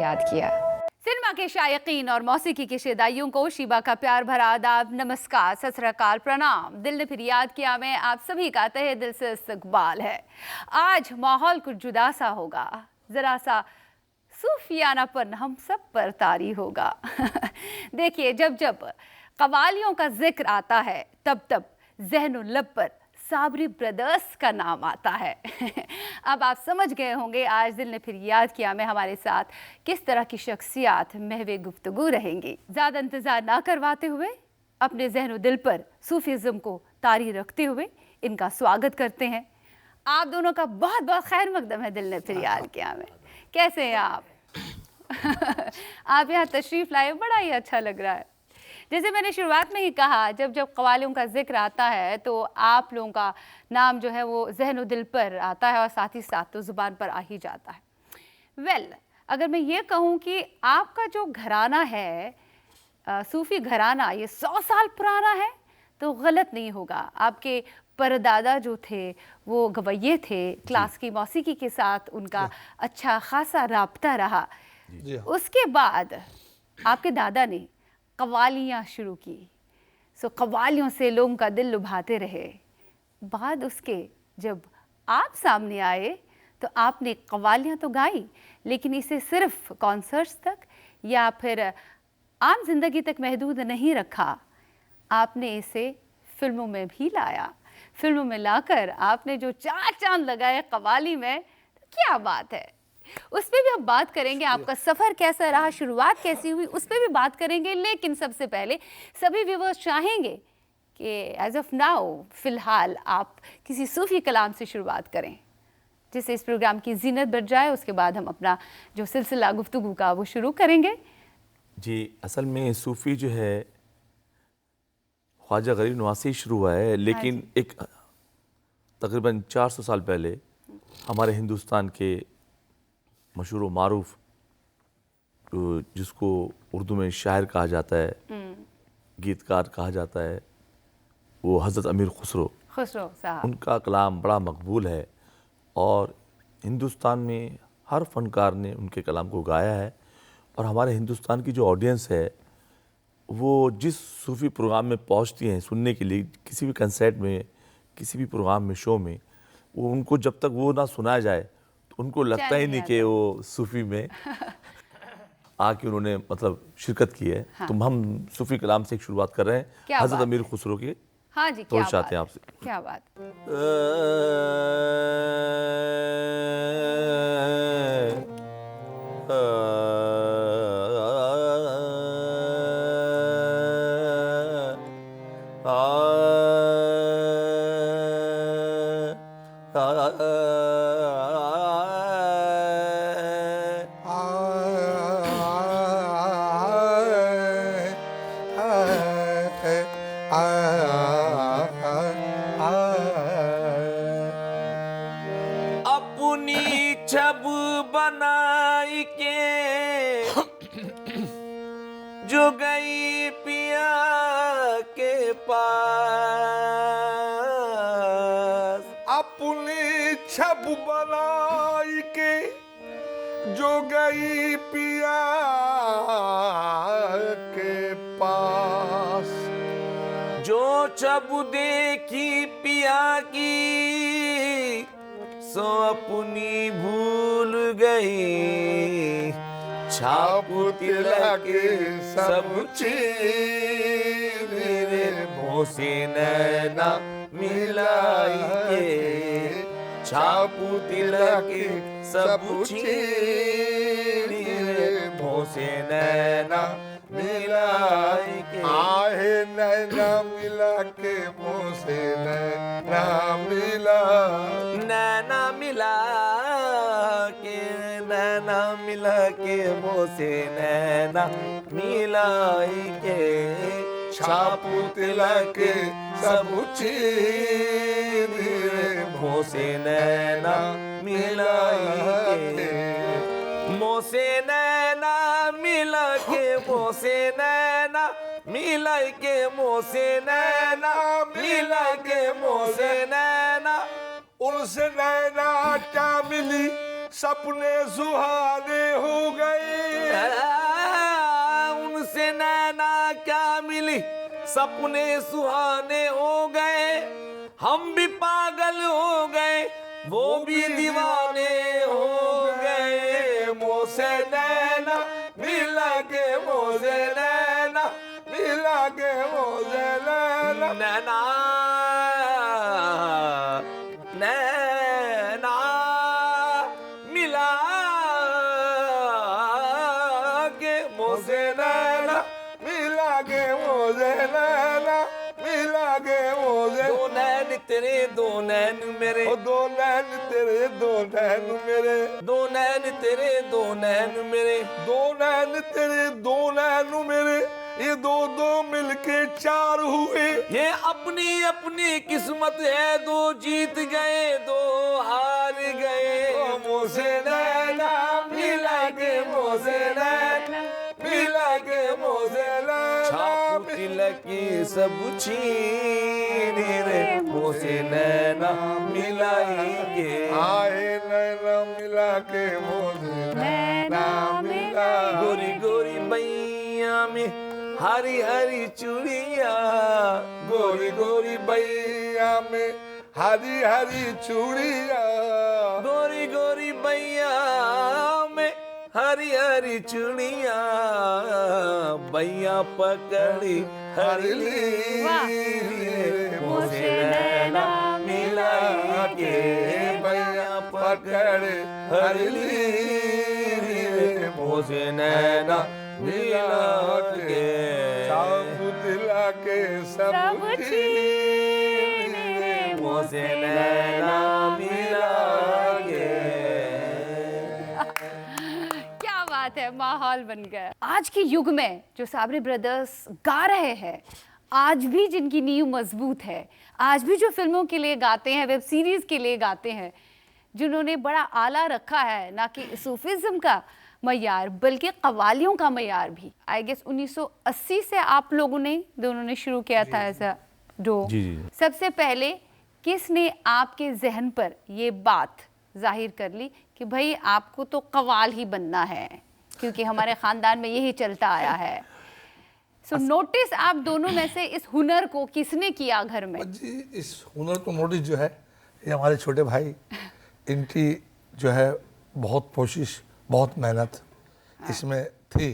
याद किया। सिनेमा के शायकीन और मौसीकी के शेदाइयों को शीबा का प्यार भरा आदाब, नमस्कार, सत श्री अकाल, प्रणाम। दिल ने फिर याद किया में आप सभी का तहे दिल से इस्तकबाल है। आज माहौल कुछ जुदा सा होगा, जरा सा सूफियानापन हम सब पर तारी होगा। देखिए, जब जब कवालियों का जिक्र आता है तब तब ज़हन लब पर साबरी ब्रदर्स का नाम आता है। अब आप समझ गए होंगे आज दिल ने फिर याद किया में हमारे साथ किस तरह की शख्सियात महवे गुफ्तगू रहेंगी। ज़्यादा इंतज़ार ना करवाते हुए अपने ज़हन दिल पर सूफीज़म को तारी रखते हुए इनका स्वागत करते हैं। आप दोनों का बहुत बहुत खैर मकदम है दिल ने फिर याद किया में। कैसे हैं आप? आप यहाँ तशरीफ़ लाए, बड़ा ही अच्छा लग रहा है। जैसे मैंने शुरुआत में ही कहा, जब जब कवालियों का जिक्र आता है तो आप लोगों का नाम जो है वो ज़हन दिल पर आता है और साथ ही साथ तो ज़ुबान पर आ ही जाता है। अगर मैं ये कहूँ कि आपका जो घराना है, सूफ़ी घराना, ये 100 साल पुराना है तो गलत नहीं होगा। आपके परदादा जो थे वो गवैये थे, क्लासिकी मौसीकी के साथ उनका अच्छा खासा राब्ता रहा। उसके बाद आपके दादा ने कवालियाँ शुरू की, सो कवालियों से लोगों का दिल लुभाते रहे। बाद उसके जब आप सामने आए तो आपने कवालियाँ तो गाई, लेकिन इसे सिर्फ कॉन्सर्ट्स तक या फिर आम जिंदगी तक महदूद नहीं रखा, आपने इसे फिल्मों में भी लाया। फिल्मों में लाकर आपने जो 4 चांद लगाए कवाली में, तो क्या बात है। उस पर भी हम बात करेंगे, आपका सफ़र कैसा रहा, शुरुआत कैसी हुई, उस पर भी बात करेंगे। लेकिन सबसे पहले सभी व्यूअर्स चाहेंगे कि एज ऑफ नाउ फ़िलहाल आप किसी सूफ़ी कलाम से शुरुआत करें जिससे इस प्रोग्राम की जीनत बढ़ जाए। उसके बाद हम अपना जो सिलसिला गुफ्तगू का वो शुरू करेंगे। जी, असल में सूफ़ी जो है ख्वाजा गरीब नवाज से ही शुरू हुआ है, लेकिन एक तकरीबन 400 साल पहले हमारे हिंदुस्तान के मशहूर व मारूफ, जिसको उर्दू में शायर कहा जाता है, गीतकार कहा जाता है, वो हज़रत अमीर खुसरो साहब, उनका कलाम बड़ा मकबूल है और हिंदुस्तान में हर फनकार ने उनके कलाम को गाया है। और हमारे हिंदुस्तान की जो ऑडियंस है वो जिस सूफ़ी प्रोग्राम में पहुंचती हैं सुनने के लिए, किसी भी कंसर्ट में, किसी भी प्रोग्राम में, शो में, वो उनको जब तक वो ना सुनाया जाए उनको लगता ही नहीं कि वो सूफ़ी में आके उन्होंने मतलब शिरकत की है। हाँ। तो हम सूफ़ी कलाम से एक शुरुआत कर रहे हैं, हज़रत अमीर खुसरो की। हाँ जी, तो चाहते हैं आपसे। क्या बात। जो गई पिया के पास, अपनी छब बनाई के जो गई पिया के पास, जो छब देखी पिया की सो अपनी भूल गई, छाप तिलक सब छीन रे मोसे नैना मिलाई के, छाप तिलक सब छीन रे मोसे नैना मिलाई के, आहे नैना मिला के मोसे नैना मिला, नैना मिला के, नैना मिला के मोसे नैना मिलाई के, छाप तिलक सब छीन रे मोसे नैना मिलाई के, मोसे नैना मिला के, मोसे नैना मिला के, मोसे नैना मिला के, मोसे नैना, उनसे नैना क्या मिली सपने सुहाने हो गए। उनसे नैना क्या मिली, सपने सुहाने हो गए। हम भी पागल हो गए, वो भी दीवाने हो गए। मोसे नैना मिला के, मोसे नैना मिला के, मोसे नैना। नैना नैना मिला के मोसे नैना मिला के, मोसे नैना मिला के, मोसे। दो नैन तेरे दो नैन मेरे, ओ दो नैन तेरे दो नैन मेरे, दो नैन तेरे दो नैन मेरे, दो नैन तेरे दो नैन मेरे, ये दो दो मिलके चार हुए। ये अपनी अपनी किस्मत है, दो जीत गए दो हार गए। ओ मोसे नैना मिला के, मोसे नैना मिला के, मोसे नैना। छाप तिलक सब छीन रे, मोसे नैना मिलाएंगे। आए नैना मिला के, मोसे नैना मिला। गोरी गोरी बैया में हरी हरी चूड़िया, गोरी गोरी बैया में हरी हरी चूड़िया, गोरी गोरी बैया में हरी हरी चूड़िया। बैया पकड़ी हरली, मुझसे नैना मिला के। बैया पकड़ हरली, मुझे नैना मिला के। चाप दिला के सब सब छीन रे, मुझे नैना मिला के। क्या बात है, माहौल बन गया। आज के युग में जो साबरी ब्रदर्स गा रहे हैं, आज भी जिनकी नींव मजबूत है, आज भी जो फिल्मों के लिए गाते हैं, वेब सीरीज के लिए गाते हैं, जिन्होंने बड़ा आला रखा है ना कि सूफिज्म का मयार बल्कि कवालियों का मयार भी। आई गेस 1980 से आप लोगों ने दोनों ने शुरू किया था ऐसा डो। जी, जी। सबसे पहले किसने आपके जहन पर ये बात जाहिर कर ली कि भाई आपको तो कवाल ही बनना है, क्योंकि हमारे खानदान में यही चलता आया है। सो नोटिस आप दोनों में से इस हुनर को किसने किया घर में? जी, इस हुनर को नोटिस जो है ये हमारे छोटे भाई, इनकी जो है बहुत कोशिश, बहुत मेहनत इसमें थी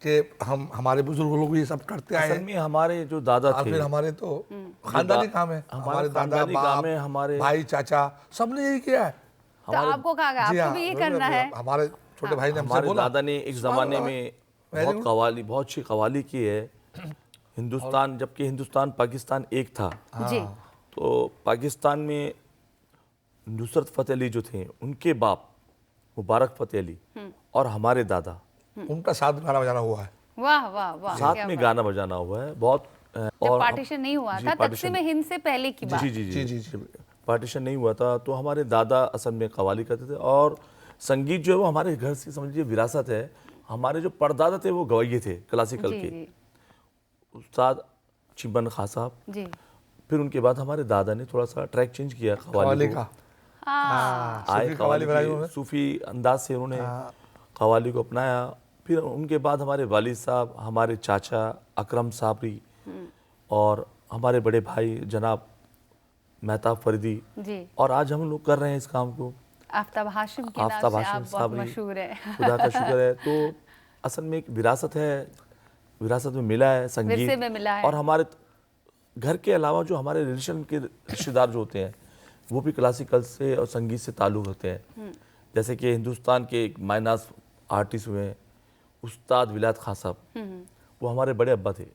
कि हम हमारे बुजुर्ग लोग ये सब करते आए असल में हमारे जो दादा और थे, फिर हमारे तो खानदानी काम है, हमारे दादा खानदानी काम बाप है, हमारे भाई चाचा सबने यही किया है। तो आपको कहा गया जी आपको हाँ, भी ये करना है? हमारे छोटे भाई ने हमसे हमारे बोला। दादा ने एक ज़माने में बहुत कवाली, बहुत अच्छी कवाली की है। हिंदुस्तान, जबकि हिंदुस्तान पाकिस्तान एक था, जी तो पाकिस्तान में नुसरत फ़तेह अली जो थे, उनके बाप मुबारक फ़तेह अली और हमारे दादा, उनका साथ गाना बजाना हुआ है। वाह वाह वाह, साथ क्या में बात। गाना बजाना हुआ है बहुत। जब पार्टीशन नहीं हुआ जी, था, पार्टीशन- तकसीम हिंद से पहले की बात। जी जी जी जी, जी पार्टीशन नहीं हुआ था, तो हमारे दादा असल में कवाली करते थे। और संगीत जो है वो हमारे घर से समझिए विरासत है। हमारे जो परदादा थे वो गवैये थे क्लासिकल जी के, जी उस्ताद चिबन खां साहब। जी। फिर उनके बाद हमारे दादा ने थोड़ा सा ट्रैक चेंज किया कवाली कवाली को। का हाँ आए सूफी कवाली बनाई के उन्होंने। सूफी अंदाज से उन्होंने कवाली को अपनाया। फिर उनके बाद हमारे वालिद साहब, हमारे चाचा अकरम साबरी और हमारे बड़े भाई जनाब मेहताब फरीदी, जी। और आज हम लोग कर रहे हैं इस काम को। आफ्ताब हाशिम के नाम आफ्ताब से हाशिम आप बहुत साबरी, मशहूर है। खुदा का शुक्र है। तो असल में एक विरासत है, विरासत में मिला है विरसे संगीत। में मिला है। और हमारे घर के अलावा जो हमारे रिलेशन के रिश्तेदार जो होते हैं वो भी क्लासिकल से और संगीत से ताल्लुक़ होते हैं। जैसे कि हिंदुस्तान के एक मायनास आर्टिस्ट हुए हैं उस्ताद विलायत खां साहब, वो हमारे बड़े अब्बा थे।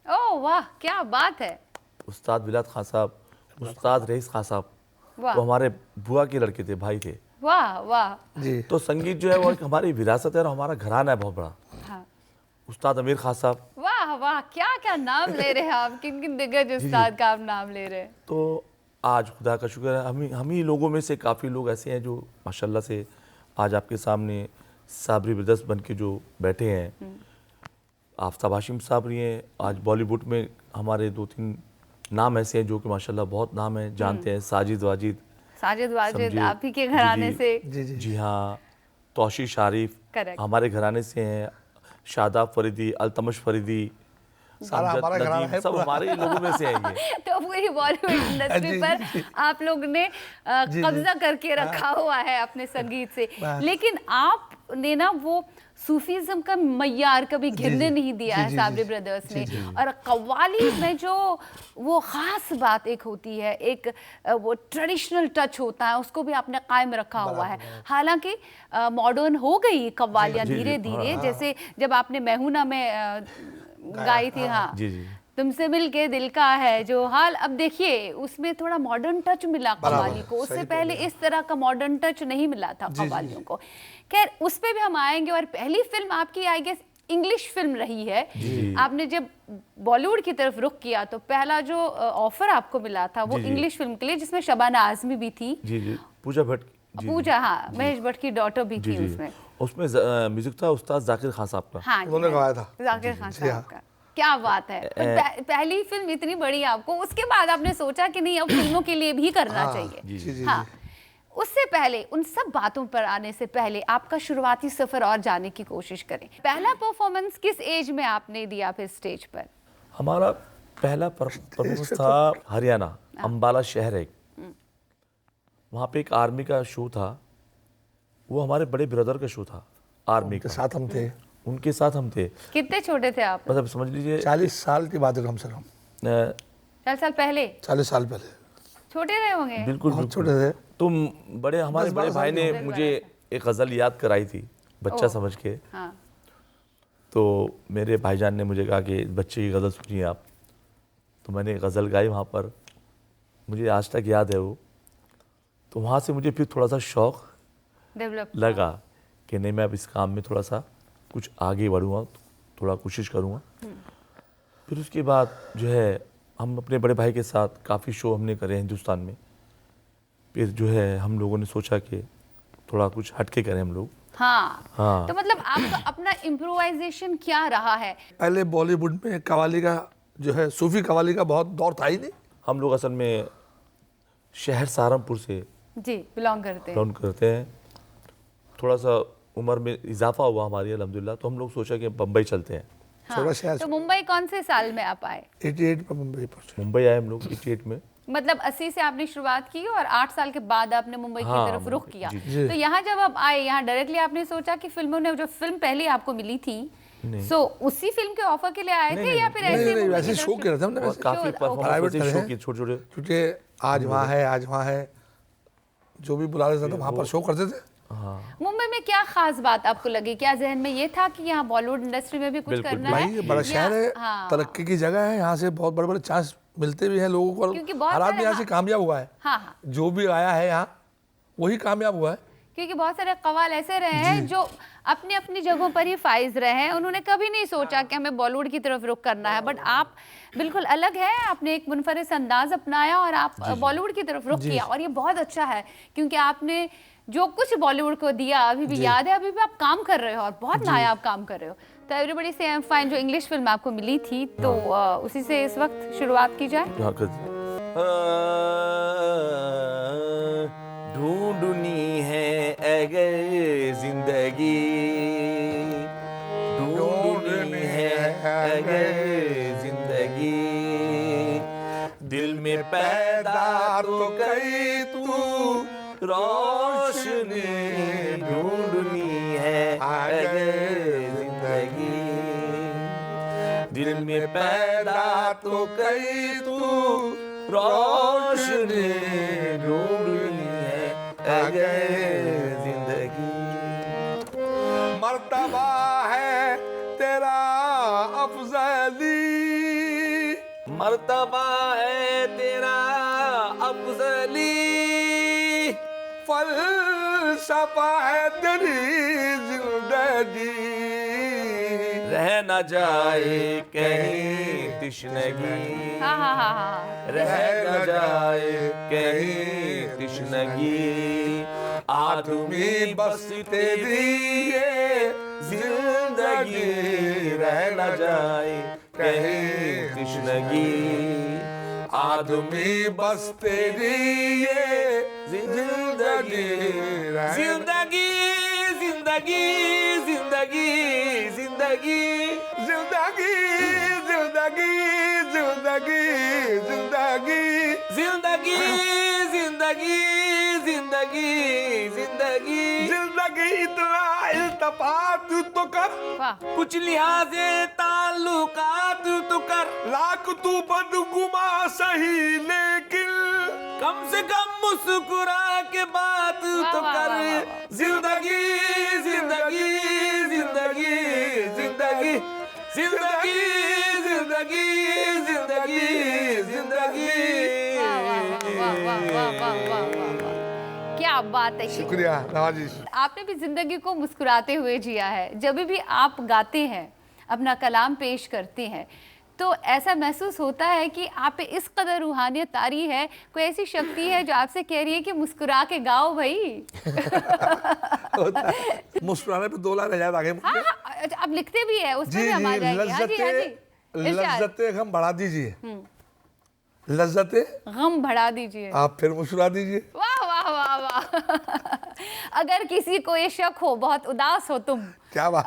ओह वाह, क्या बात है। उस्ताद विलायत खां साहब, उस्ताद रईस खां साहब, वाह वो हमारे बुआ के लड़के थे, भाई थे। वाह वाह। जी। तो संगीत जो है वो एक हमारी विरासत है और हमारा घराना है बहुत बड़ा। हाँ। उस्ताद अमीर खान साहब, वाह वाह, क्या क्या नाम ले रहे हैं आप, किन किन दिग्गज उस्ताद का आप नाम ले रहे हैं। तो आज खुदा का शुक्र है हम ही लोगों में से काफ़ी लोग ऐसे हैं जो माशाल्लाह से आज आपके सामने साबरी ब्रदर्स बन के जो बैठे हैं। आफ्ताब हाशिम साबरी हैं, आज बॉलीवुड में हमारे 2-3 नाम ऐसे हैं जो कि माशाल्लाह बहुत नाम है, जानते हैं। साजिद वाजिद, साजिद वाजिद समझिए। आप ही के घराने जी, से। जी जी जी हाँ, तौशीफ शारिफ Correct. हमारे घराने से हैं, शादाब फरीदी, अल्तमश फरीदी, सारा अमजद हमारा घराना नदीम, है सब पूरा। हमारे ही लोगों में से हैं ये। तो पूरी बॉलीवुड इंडस्ट्री जी, पर जी। आप लोग ने जी। कब्जा करके रखा हुआ है अपने संगीत से। बस। लेकिन आपने ना वो सूफीज्म का मय्यार कभी गिरने जी। नहीं दिया जी, है जी, साबरी जी। ब्रदर्स जी, ने। जी। और कव्वाली में जो वो ख़ास बात एक होती है, एक वो ट्रेडिशनल टच होता है, उसको भी आपने कायम रखा हुआ है। हालांकि मॉडर्न हो गई कव्वालियाँ जी, जी, धीरे धीरे, जैसे जब आपने मैहूना में गाई थी, हाँ जी जी तुमसे मिलके दिल का है जो हाल, अब देखिए उसमें थोड़ा मॉडर्न टच मिला कव्वाली को, उससे सही पहले इस तरह का मॉडर्न टच नहीं मिला था कव्वालियों को। खैर उस पे भी हम आएंगे। और पहली फिल्म आपकी आई गेस इंग्लिश फिल्म रही है। जी। आपने जब बॉलीवुड की तरफ रुख किया तो पहला जो ऑफर आपको मिला था वो जी, जी। इंग्लिश फिल्म के लिए, जिसमें शबाना आजमी भी थी। जी जी पूजा भट्ट जी, पूजा, हाँ, महेश भट्ट की डॉटर भी जी थी जी उसमें। उसमें म्यूजिक था उस्ताद जाकिर खान साहब का। हाँ, उन्होंने गाया था। जाकिर खान जी, साहब हाँ। का। क्या बात है। पर पहली फिल्म इतनी बड़ी आपको, उसके बाद आपने सोचा कि नहीं अब फिल्मों के लिए भी करना हाँ, चाहिए। जी, जी, जी। हाँ, उससे पहले उन सब बातों पर आने से पहले आपका शुरुआती सफर और जाने की कोशिश करें। पहला परफॉर्मेंस किस एज में आपने दिया फिर स्टेज पर? हमारा पहला परफॉर्मेंस था हरियाणा, अम्बाला शहर है, वहाँ पे एक आर्मी का शो था। वो हमारे बड़े ब्रदर का शो था आर्मी के का, साथ हम थे। उनके साथ हम थे। कितने छोटे थे आप? मतलब समझ लीजिए 40 साल की बात है कम से कम, 4 साल पहले 40 साल पहले। छोटे रहे होंगे। बिल्कुल बहुत बिल्कुल। छोटे थे। तुम बड़े हमारे 10-12 बड़े भाई साल ने के मुझे एक गज़ल याद कराई थी बच्चा ओह। समझ के। हाँ, तो मेरे भाईजान ने मुझे कहा कि बच्चे की गज़ल सुनिए आप। तो मैंने गज़ल गाई वहाँ पर, मुझे आज तक याद है वो। तो वहाँ से मुझे फिर थोड़ा सा शौक़ डेवलप लगा कि नहीं मैं अब इस काम में थोड़ा सा कुछ आगे बढ़ूँगा, थोड़ा कोशिश करूँगा। फिर उसके बाद जो है हम अपने बड़े भाई के साथ काफ़ी शो हमने करे हिंदुस्तान में। फिर जो है हम लोगों ने सोचा कि थोड़ा कुछ हटके करें हम लोग। हाँ। हाँ। तो मतलब आपका अपना इम्प्रोवाइजेशन क्या रहा है? पहले बॉलीवुड में कव्वाली का जो है, सूफी कव्वाली का बहुत दौर था ही नहीं। हम लोग असल में शहर सहारनपुर से जी, बिलोंग करते हैं। लॉन करते हैं। थोड़ा सा उम्र में इजाफा हुआ हमारी अल्हम्दुलिल्लाह, तो हम लोग सोचा कि बम्बई चलते हैं। छोटा शहर तो मुंबई कौन से साल में आप आए? 88 पर मुंबई पहुंचे। मुंबई आए हम लोग 88 में। मतलब 80 से आपने शुरुआत की और 8 साल के बाद आपने मुंबई की हाँ, तरफ रुख मुंबई, किया। जी, जी। तो यहाँ जब आप आए, यहाँ डायरेक्टली आपने सोचा कि फिल्मों ने जो फिल्म पहले आपको मिली थी, सो उसी फिल्म के ऑफर के लिए आए थे या फिर ऐसे नहीं, मुंबई वैसे की तरफ शो किया था हमने और वैसे। काफ़ी शो, परफॉर्मेंस प्राइवेट शो करे किए छोटे छोटे। क्योंकि आज वहाँ है, आज वहाँ है, जो भी बुला रहे थे वहाँ पर शो करते थे। मुंबई में क्या खास बात आपको लगी? क्या जहन में ये था कि यहाँ बॉलीवुड इंडस्ट्री में भी कुछ बिल्कुल, करना भाई है? ये बड़ा या- शहर है, हाँ, तरक्की की जगह है, यहाँ से बहुत बड़े बड़े चांस मिलते भी हैं लोगों को। क्योंकि बहुत हर आदमी सारे- यहाँ से कामयाब हुआ है। हाँ, हाँ, जो भी आया है यहाँ वही कामयाब हुआ है। क्योंकि बहुत सारे कवाल ऐसे रहे हैं जो अपनी अपनी जगहों पर ही फाइज रहे हैं। उन्होंने कभी नहीं सोचा कि हमें बॉलीवुड की तरफ रुख करना है, बट आप बिल्कुल अलग है। आपने एक मुनफरिद अंदाज अपनाया और आप बॉलीवुड की तरफ रुख किया, और ये बहुत अच्छा है क्योंकि आपने जो कुछ बॉलीवुड को दिया अभी भी याद है, अभी भी आप काम कर रहे हो और बहुत नायाब काम कर रहे हो। तो एवरीबॉडी से आई एम फाइन जो इंग्लिश फिल्म आपको मिली थी, तो उसी से इस वक्त शुरुआत की जाए। यहाँ कर ढूंढनी है अगर जिंदगी, ढूंढनी है अगर जिंदगी, दिल में पैदा तो कई तू रोशनी, ढूंढनी है अगर जिंदगी, दिल में पैदा तो कई तू रोशनी, ढूंढनी है अगर जिंदगी। मर्तबा है तेरा अफजली, मर्तबा है तेरा अफजली, फलसफा है तेरी जिंदगी, रह न जाए कहीं तिश्नगी, हाँ हाँ हाँ हाँ, रह न जाए कहीं तिश्नगी, आदमी बस तेरी ये जिंदगी, रह न जाए कहीं तिश्नगी, बाद में बस तेरी ये जिंदगी रहे। जिंदगी जिंदगी जिंदगी जिंदगी जिंदगी जिंदगी जिंदगी जिंदगी जिंदगी जिंदगी जिंदगी जिंदगी जिंदगी इतना इल्तफात तो कर, वाह कुछ लिहाजे ताल्लुकात तो कर, लाख तू बदगुमा सही लेकिन कम से कम मुस्कुरा के बात वाह, तो वाह, कर। वाह, वाह, वाह। जिंदगी जिंदगी जिंदगी जिंदगी जिंदगी जिंदगी जिंदगी जिंदगी वाह वाह वाह वाह वाह वाह वाह वाह वाह। क्या बात है। शुक्रिया नवाजिश। आपने भी जिंदगी को मुस्कुराते हुए जिया है। जब भी आप गाते हैं, अपना कलाम पेश करते हैं, तो ऐसा महसूस होता है कि आप पे इस कदर रूहानियत तारी है, कोई ऐसी शक्ति है जो आपसे कह रही है कि मुस्कुरा के गाओ भाई। मुस्कुराने पे 2 लाख रह जाए आगे मुझे। हाँ हाँ, अच्छा, आप लिखते भी है, उसमें जी भी हम आ जी, जाएंगे। हाँ जी हाँ जी, इरशाद। लज्जते हम बढ़ा दीजिए, लज्जते गम बढ़ा दीजिए। आप फिर मुस्कुरा दीजिए। वाह वाह वाह वाह। अगर किसी को ये शक हो बहुत उदास हो तुम, क्या बात